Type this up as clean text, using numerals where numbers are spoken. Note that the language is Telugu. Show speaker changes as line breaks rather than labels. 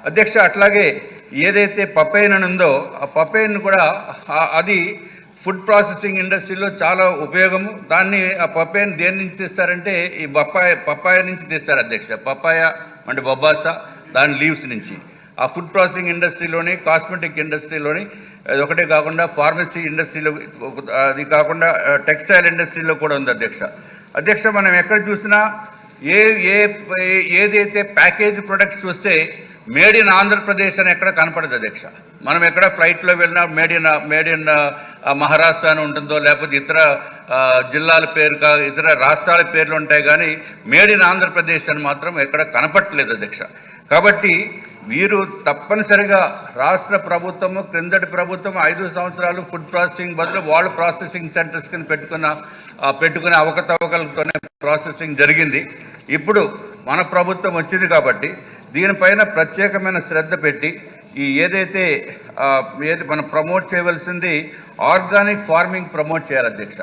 అధ్యక్ష, అట్లాగే ఏదైతే పపైన్ ఉందో ఆ పపైన్ కూడా అది ఫుడ్ ప్రాసెసింగ్ ఇండస్ట్రీలో చాలా ఉపయోగము. దాన్ని ఆ పపాయని దేని నుంచి తీస్తారంటే ఈ పపాయ నుంచి తీస్తారు అధ్యక్ష. పపాయ అంటే బొబ్బాసా, దాని లీవ్స్ నుంచి. ఆ ఫుడ్ ప్రాసెసింగ్ ఇండస్ట్రీలోని, కాస్మెటిక్ ఇండస్ట్రీలోని, అది ఒకటే కాకుండా ఫార్మసీ ఇండస్ట్రీలో, అది కాకుండా టెక్స్టైల్ ఇండస్ట్రీలో కూడా ఉంది అధ్యక్ష. మనం ఎక్కడ చూసినా ఏదైతే ప్యాకేజ్ ప్రొడక్ట్స్ చూస్తే మేడ్ ఇన్ ఆంధ్రప్రదేశ్ అని ఎక్కడ కనపడదు అధ్యక్ష. మనం ఎక్కడ ఫ్లైట్లో వెళ్ళినా మేడ్ ఇన్ మహారాష్ట్ర అని ఉంటుందో, లేకపోతే ఇతర జిల్లాల పేరు ఇతర రాష్ట్రాల పేర్లు ఉంటాయి, కానీ మేడ్ ఇన్ ఆంధ్రప్రదేశ్ అని మాత్రం ఎక్కడ కనపట్టలేదు అధ్యక్ష. కాబట్టి వీరు తప్పనిసరిగా రాష్ట్ర ప్రభుత్వము, క్రిందటి ప్రభుత్వం 5 సంవత్సరాలు ఫుడ్ ప్రాసెసింగ్ బదులు వాళ్ళు ప్రాసెసింగ్ సెంటర్స్ కింద పెట్టుకునే అవకతవకలతోనే ప్రాసెసింగ్ జరిగింది. ఇప్పుడు మన ప్రభుత్వం వచ్చింది కాబట్టి దీనిపైన ప్రత్యేకమైన శ్రద్ధ పెట్టి ఏది మనం ప్రమోట్ చేయవలసింది ఆర్గానిక్ ఫార్మింగ్ ప్రమోట్ చేయాలి అధ్యక్ష.